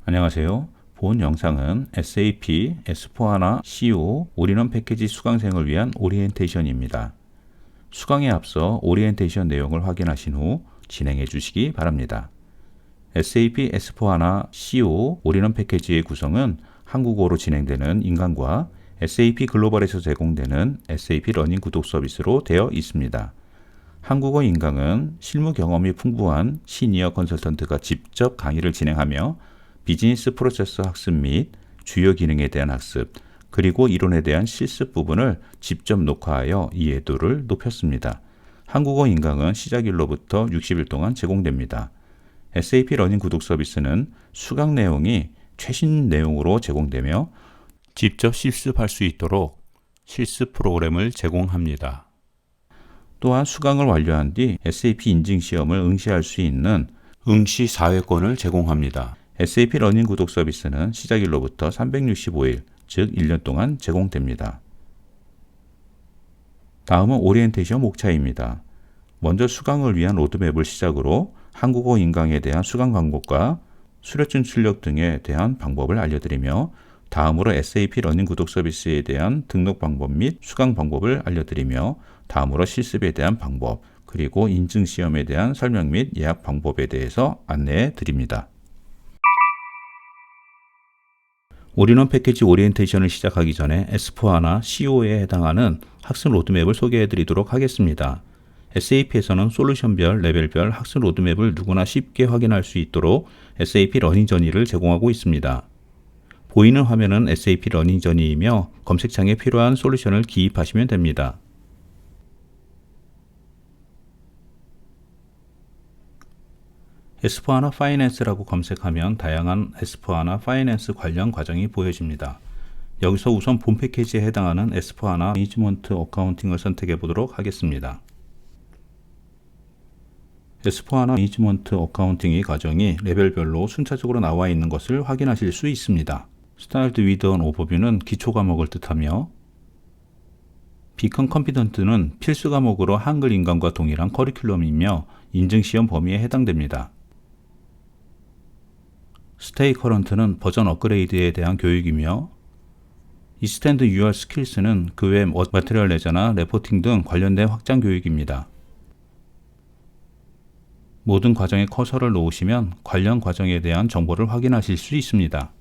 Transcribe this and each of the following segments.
안녕하세요. 본 영상은 SAP S4HANA CO 올인원 패키지 수강생을 위한 오리엔테이션입니다. 수강에 앞서 오리엔테이션 내용을 확인하신 후 진행해 주시기 바랍니다. SAP S4HANA CO 올인원 패키지의 구성은 한국어로 진행되는 인강과 SAP 글로벌에서 제공되는 SAP 러닝 구독 서비스로 되어 있습니다. 한국어 인강은 실무 경험이 풍부한 시니어 컨설턴트가 직접 강의를 진행하며 비즈니스 프로세스 학습 및 주요 기능에 대한 학습, 그리고 이론에 대한 실습 부분을 직접 녹화하여 이해도를 높였습니다. 한국어 인강은 시작일로부터 60일 동안 제공됩니다. SAP 러닝 구독 서비스는 수강 내용이 최신 내용으로 제공되며 직접 실습할 수 있도록 실습 프로그램을 제공합니다. 또한 수강을 완료한 뒤 SAP 인증 시험을 응시할 수 있는 응시 4회권을 제공합니다. SAP 러닝 구독 서비스는 시작일로부터 365일, 즉 1년 동안 제공됩니다. 다음은 오리엔테이션 목차입니다. 먼저 수강을 위한 로드맵을 시작으로 한국어 인강에 대한 수강 방법과 수료증 출력 등에 대한 방법을 알려드리며 다음으로 SAP 러닝 구독 서비스에 대한 등록 방법 및 수강 방법을 알려드리며 다음으로 실습에 대한 방법, 그리고 인증 시험에 대한 설명 및 예약 방법에 대해서 안내해 드립니다. 올인원 패키지 오리엔테이션을 시작하기 전에 S4HANA CO에 해당하는 학습 로드맵을 소개해 드리도록 하겠습니다. SAP에서는 솔루션별, 레벨별 학습 로드맵을 누구나 쉽게 확인할 수 있도록 SAP 러닝 저니를 제공하고 있습니다. 보이는 화면은 SAP 러닝 저니이며 검색창에 필요한 솔루션을 기입하시면 됩니다. S4HANA 파이낸스라고 검색하면 다양한 S4HANA 파이낸스 관련 과정이 보여집니다. 여기서 우선 본 패키지에 해당하는 S4HANA 매니지먼트 어카운팅을 선택해 보도록 하겠습니다. S4HANA 매니지먼트 어카운팅의 과정이 레벨별로 순차적으로 나와 있는 것을 확인하실 수 있습니다. 스타일드 위드 온 오버뷰는 기초 과목을 뜻하며 비컨 컴피던트는 필수 과목으로 한글 인강과 동일한 커리큘럼이며 인증시험 범위에 해당됩니다. 스테이 커런트는 버전 업그레이드에 대한 교육이며 이스텐드 유얼 스킬스는 그 외 머티리얼 레저나 레포팅 등 관련된 확장 교육입니다. 모든 과정에 커서를 놓으시면 관련 과정에 대한 정보를 확인하실 수 있습니다.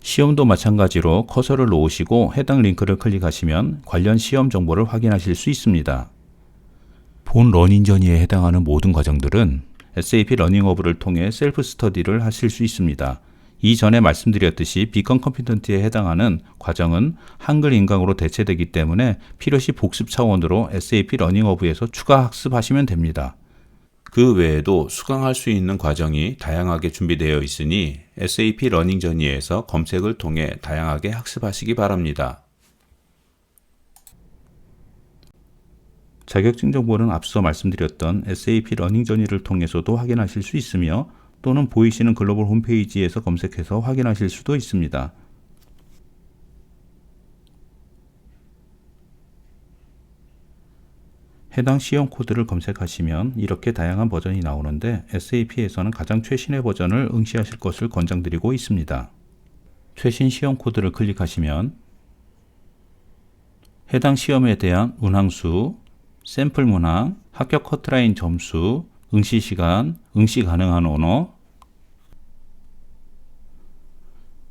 시험도 마찬가지로 커서를 놓으시고 해당 링크를 클릭하시면 관련 시험 정보를 확인하실 수 있습니다. 본 러닝 저니에 해당하는 모든 과정들은 SAP 러닝 허브를 통해 셀프 스터디를 하실 수 있습니다. 이전에 말씀드렸듯이 비컨 컴피던트에 해당하는 과정은 한글 인강으로 대체되기 때문에 필요시 복습 차원으로 SAP 러닝 허브에서 추가 학습하시면 됩니다. 그 외에도 수강할 수 있는 과정이 다양하게 준비되어 있으니 SAP 러닝 저니에서 검색을 통해 다양하게 학습하시기 바랍니다. 자격증 정보는 앞서 말씀드렸던 SAP 러닝 저니를 통해서도 확인하실 수 있으며 또는 보이시는 글로벌 홈페이지에서 검색해서 확인하실 수도 있습니다. 해당 시험 코드를 검색하시면 이렇게 다양한 버전이 나오는데 SAP에서는 가장 최신의 버전을 응시하실 것을 권장드리고 있습니다. 최신 시험 코드를 클릭하시면 해당 시험에 대한 문항수, 샘플 문항, 합격 커트라인 점수, 응시 시간, 응시 가능한 언어,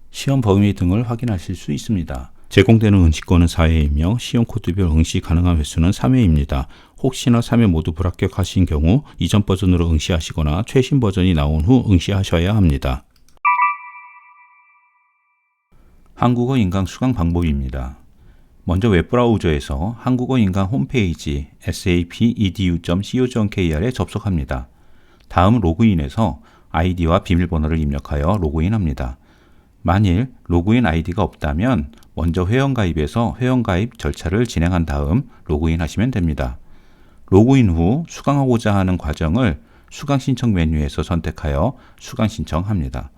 시험 범위 등을 확인하실 수 있습니다. 제공되는 응시권은 4회이며 시험 코드별 응시 가능한 횟수는 3회입니다. 혹시나 3회 모두 불합격하신 경우 이전 버전으로 응시하시거나 최신 버전이 나온 후 응시하셔야 합니다. 한국어 인강 수강 방법입니다. 먼저 웹브라우저에서 한국어 인강 홈페이지 sapedu.co.kr에 접속합니다. 다음 로그인해서 아이디와 비밀번호를 입력하여 로그인합니다. 만일 로그인 아이디가 없다면 먼저 회원가입에서 회원가입 절차를 진행한 다음 로그인하시면 됩니다. 로그인 후 수강하고자 하는 과정을 수강 신청 메뉴에서 선택하여 수강 신청합니다.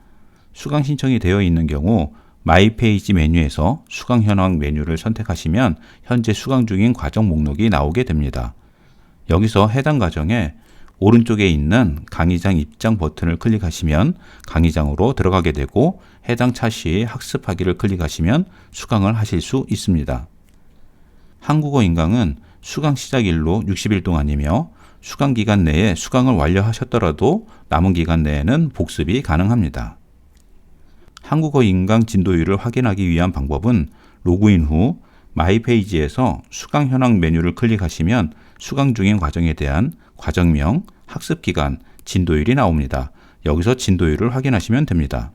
수강 신청이 되어 있는 경우 마이 페이지 메뉴에서 수강 현황 메뉴를 선택하시면 현재 수강 중인 과정 목록이 나오게 됩니다. 여기서 해당 과정에 오른쪽에 있는 강의장 입장 버튼을 클릭하시면 강의장으로 들어가게 되고 해당 차시 학습하기를 클릭하시면 수강을 하실 수 있습니다. 한국어 인강은 수강 시작일로 60일 동안이며 수강 기간 내에 수강을 완료하셨더라도 남은 기간 내에는 복습이 가능합니다. 한국어 인강 진도율을 확인하기 위한 방법은 로그인 후 마이 페이지에서 수강 현황 메뉴를 클릭하시면 수강 중인 과정에 대한 과정명, 학습 기간, 진도율이 나옵니다. 여기서 진도율을 확인하시면 됩니다.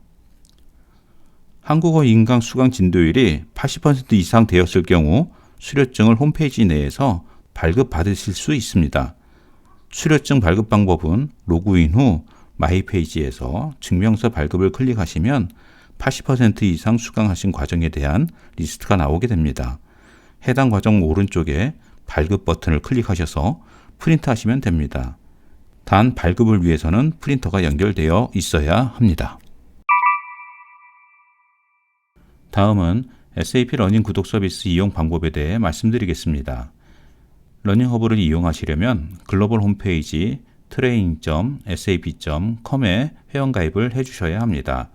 한국어 인강 수강 진도율이 80% 이상 되었을 경우 수료증을 홈페이지 내에서 발급받으실 수 있습니다. 수료증 발급 방법은 로그인 후 마이 페이지에서 증명서 발급을 클릭하시면 80% 이상 수강하신 과정에 대한 리스트가 나오게 됩니다. 해당 과정 오른쪽에 발급 버튼을 클릭하셔서 프린트하시면 됩니다. 단 발급을 위해서는 프린터가 연결되어 있어야 합니다. 다음은 SAP 러닝 구독 서비스 이용 방법에 대해 말씀드리겠습니다. 러닝허브를 이용하시려면 글로벌 홈페이지 training.sap.com에 회원가입을 해주셔야 합니다.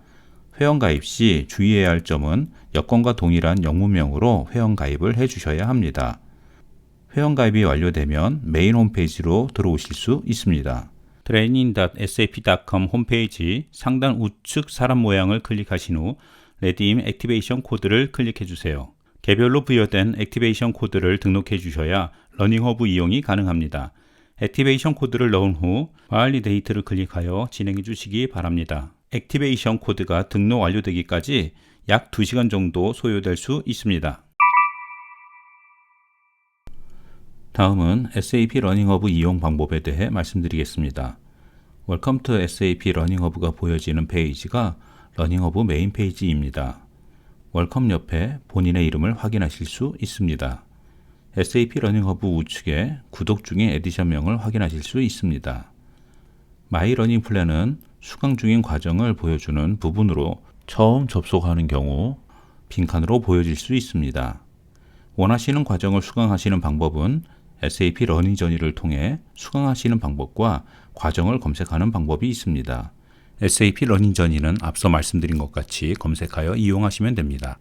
회원가입 시 주의해야 할 점은 여권과 동일한 영문명으로 회원가입을 해주셔야 합니다. 회원가입이 완료되면 메인 홈페이지로 들어오실 수 있습니다. training.sap.com 홈페이지 상단 우측 사람 모양을 클릭하신 후 레디임 액티베이션 코드를 클릭해 주세요. 개별로 부여된 액티베이션 코드를 등록해 주셔야 러닝허브 이용이 가능합니다. 액티베이션 코드를 넣은 후 발리데이트를 클릭하여 진행해 주시기 바랍니다. 액티베이션 코드가 등록 완료되기까지 약 2시간 정도 소요될 수 있습니다. 다음은 SAP 러닝허브 이용 방법에 대해 말씀드리겠습니다. Welcome to SAP 러닝허브가 보여지는 페이지가 러닝허브 메인 페이지입니다. 웰컴 옆에 본인의 이름을 확인하실 수 있습니다. SAP 러닝허브 우측에 구독 중인 에디션명을 확인하실 수 있습니다. 마이 러닝 플랜은 수강 중인 과정을 보여주는 부분으로 처음 접속하는 경우 빈칸으로 보여질 수 있습니다. 원하시는 과정을 수강하시는 방법은 SAP 러닝 저니를 통해 수강하시는 방법과 과정을 검색하는 방법이 있습니다. SAP 러닝 저니는 앞서 말씀드린 것 같이 검색하여 이용하시면 됩니다.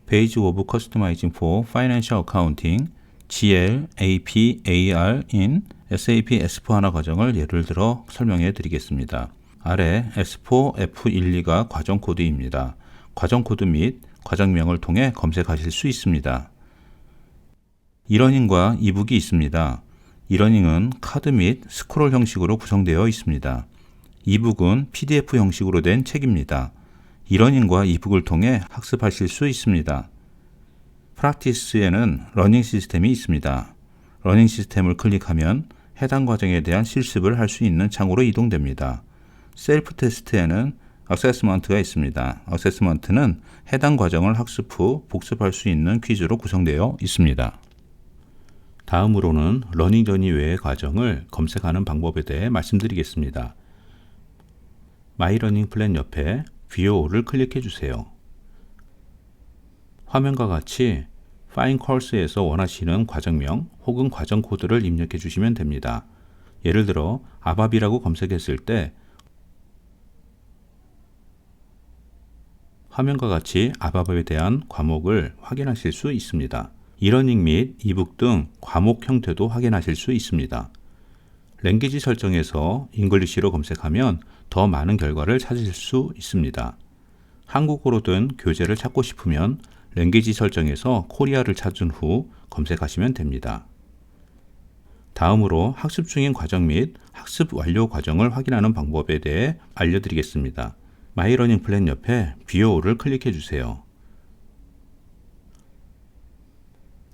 Page of Customizing for Financial Accounting GLAPAR in SAP S4HANA 과정을 예를 들어 설명해 드리겠습니다. 아래 S4 F12가 과정 코드입니다. 과정 코드 및 과정명을 통해 검색하실 수 있습니다. 이러닝과 이북이 있습니다. 이러닝은 카드 및 스크롤 형식으로 구성되어 있습니다. 이북은 PDF 형식으로 된 책입니다. 이러닝과 이북을 통해 학습하실 수 있습니다. 프랙티스에는 러닝 시스템이 있습니다. 러닝 시스템을 클릭하면 해당 과정에 대한 실습을 할 수 있는 창으로 이동됩니다. 셀프 테스트에는 어세스먼트가 있습니다. 어세스먼트는 해당 과정을 학습 후 복습할 수 있는 퀴즈로 구성되어 있습니다. 다음으로는 러닝 저니 외의 과정을 검색하는 방법에 대해 말씀드리겠습니다. 마이 러닝 플랜 옆에 View All을 클릭해 주세요. 화면과 같이 Find Course에서 원하시는 과정명 혹은 과정 코드를 입력해 주시면 됩니다. 예를 들어 아바비라고 검색했을 때 화면과 같이 아바비에 대한 과목을 확인하실 수 있습니다. 이러닝 및 이북 등 과목 형태도 확인하실 수 있습니다. 랭귀지 설정에서 잉글리시로 검색하면 더 많은 결과를 찾으실 수 있습니다. 한국어로 된 교재를 찾고 싶으면 랭귀지 설정에서 코리아를 찾은 후 검색하시면 됩니다. 다음으로 학습 중인 과정 및 학습 완료 과정을 확인하는 방법에 대해 알려드리겠습니다. 마이 러닝 플랜 옆에 View All을 클릭해 주세요.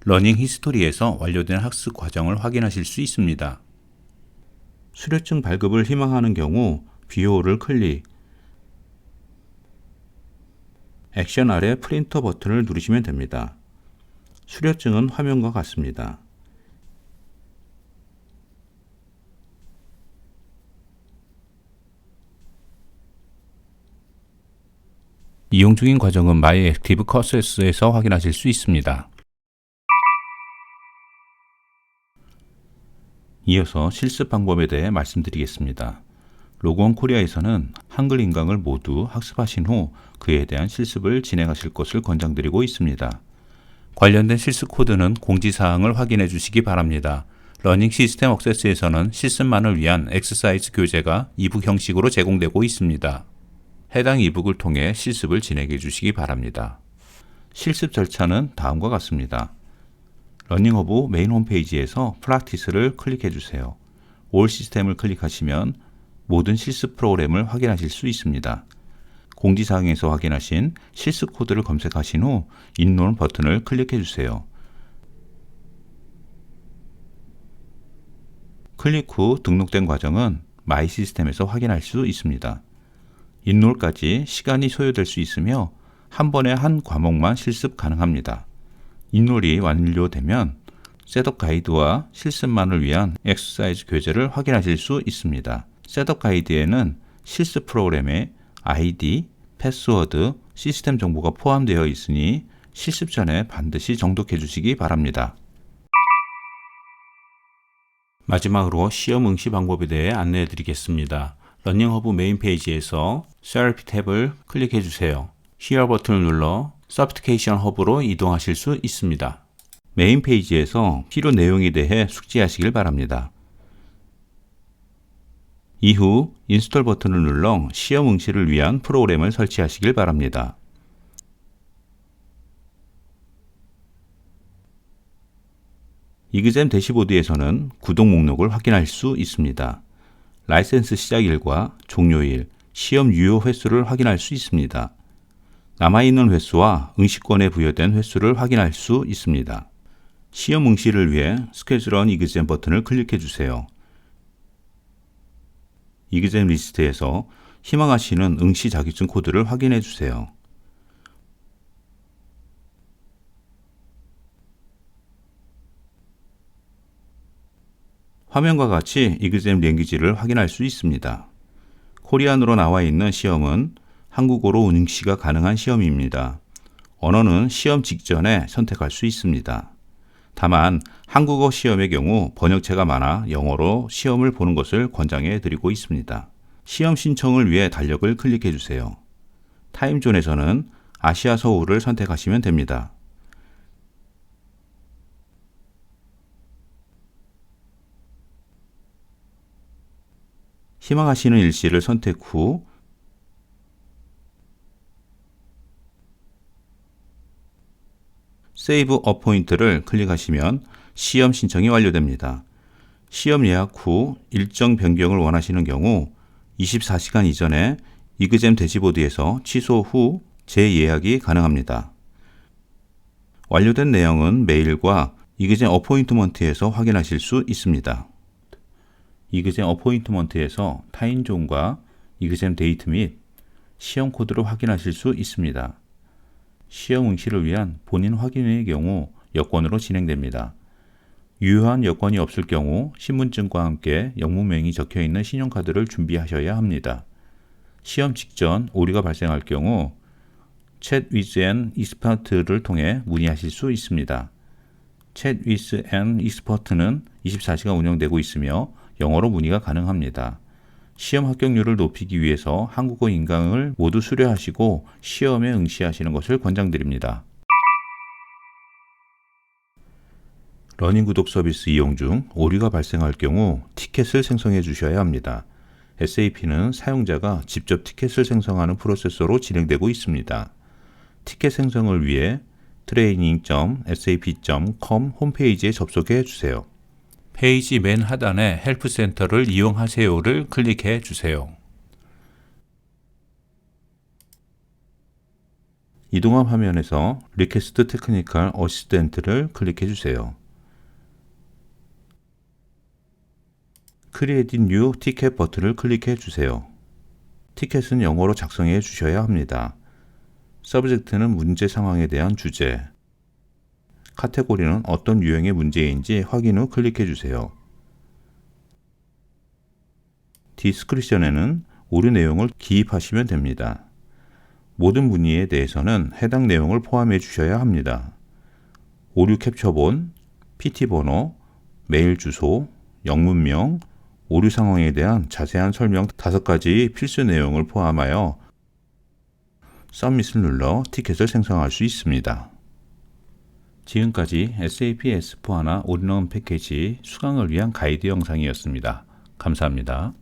러닝 히스토리에서 완료된 학습 과정을 확인하실 수 있습니다. 수료증 발급을 희망하는 경우 View All을 클릭, 액션 아래 프린터 버튼을 누르시면 됩니다. 수료증은 화면과 같습니다. 이용 중인 과정은 My Active Courses에서 확인하실 수 있습니다. 이어서 실습 방법에 대해 말씀드리겠습니다. 로그원 코리아에서는 한글 인강을 모두 학습하신 후 그에 대한 실습을 진행하실 것을 권장드리고 있습니다. 관련된 실습 코드는 공지사항을 확인해 주시기 바랍니다. 러닝 시스템 억세스에서는 실습만을 위한 엑서사이즈 교재가 이북 형식으로 제공되고 있습니다. 해당 이북을 통해 실습을 진행해 주시기 바랍니다. 실습 절차는 다음과 같습니다. 러닝허브 메인 홈페이지에서 프랙티스를 클릭해 주세요. 올 시스템을 클릭하시면 모든 실습 프로그램을 확인하실 수 있습니다. 공지사항에서 확인하신 실습 코드를 검색하신 후 인롤 버튼을 클릭해 주세요. 클릭 후 등록된 과정은 마이 시스템에서 확인할 수 있습니다. 인롤까지 시간이 소요될 수 있으며 한 번에 한 과목만 실습 가능합니다. 인롤이 완료되면 셋업 가이드와 실습만을 위한 엑서사이즈 교재를 확인하실 수 있습니다. 셋업 가이드에는 실습 프로그램의 아이디, 패스워드, 시스템 정보가 포함되어 있으니 실습 전에 반드시 정독해 주시기 바랍니다. 마지막으로 시험 응시 방법에 대해 안내해 드리겠습니다. 러닝허브 메인 페이지에서 Therapy 탭을 클릭해 주세요. Here 버튼을 눌러 Certification 허브로 이동하실 수 있습니다. 메인 페이지에서 필요 내용에 대해 숙지하시길 바랍니다. 이후 인스톨 버튼을 눌러 시험 응시를 위한 프로그램을 설치하시길 바랍니다. 이그잼 대시보드에서는 구독 목록을 확인할 수 있습니다. 라이센스 시작일과 종료일, 시험 유효 횟수를 확인할 수 있습니다. 남아있는 횟수와 응시권에 부여된 횟수를 확인할 수 있습니다. 시험 응시를 위해 스케줄온 이그잼 버튼을 클릭해 주세요. 이그잼 리스트에서 희망하시는 응시 자격증 코드를 확인해 주세요. 화면과 같이 이그잼 랭귀지를 확인할 수 있습니다. 코리안으로 나와 있는 시험은 한국어로 응시가 가능한 시험입니다. 언어는 시험 직전에 선택할 수 있습니다. 다만 한국어 시험의 경우 번역체가 많아 영어로 시험을 보는 것을 권장해 드리고 있습니다. 시험 신청을 위해 달력을 클릭해 주세요. 타임존에서는 아시아 서울을 선택하시면 됩니다. 희망하시는 일시를 선택 후 세이브 어포인트를 클릭하시면 시험 신청이 완료됩니다. 시험 예약 후 일정 변경을 원하시는 경우 24시간 이전에 이그잼 대시보드에서 취소 후 재예약이 가능합니다. 완료된 내용은 메일과 이그잼 어포인트먼트에서 확인하실 수 있습니다. 이그잼 어포인트먼트에서 타임존과 이그잼 데이트 및 시험 코드를 확인하실 수 있습니다. 시험 응시를 위한 본인 확인의 경우 여권으로 진행됩니다. 유효한 여권이 없을 경우 신분증과 함께 영문명이 적혀 있는 신용카드를 준비하셔야 합니다. 시험 직전 오류가 발생할 경우 Chat with an Expert를 통해 문의하실 수 있습니다. Chat with an Expert는 24시간 운영되고 있으며 영어로 문의가 가능합니다. 시험 합격률을 높이기 위해서 한국어 인강을 모두 수료하시고 시험에 응시하시는 것을 권장드립니다. 러닝 구독 서비스 이용 중 오류가 발생할 경우 티켓을 생성해 주셔야 합니다. SAP는 사용자가 직접 티켓을 생성하는 프로세서로 진행되고 있습니다. 티켓 생성을 위해 training.sap.com 홈페이지에 접속해 주세요. 페이지 맨 하단에 헬프 센터를 이용하세요를 클릭해 주세요. 이동함 화면에서 Request Technical Assistant를 클릭해 주세요. Create New Ticket 버튼을 클릭해 주세요. 티켓은 영어로 작성해 주셔야 합니다. 서브젝트는 문제 상황에 대한 주제, 카테고리는 어떤 유형의 문제인지 확인 후 클릭해 주세요. 디스크리션에는 오류 내용을 기입하시면 됩니다. 모든 문의에 대해서는 해당 내용을 포함해 주셔야 합니다. 오류 캡처본, PT 번호, 메일 주소, 영문명, 오류 상황에 대한 자세한 설명 5가지 필수 내용을 포함하여 서밋을 눌러 티켓을 생성할 수 있습니다. 지금까지 SAP S4HANA 올인원 패키지 수강을 위한 가이드 영상이었습니다. 감사합니다.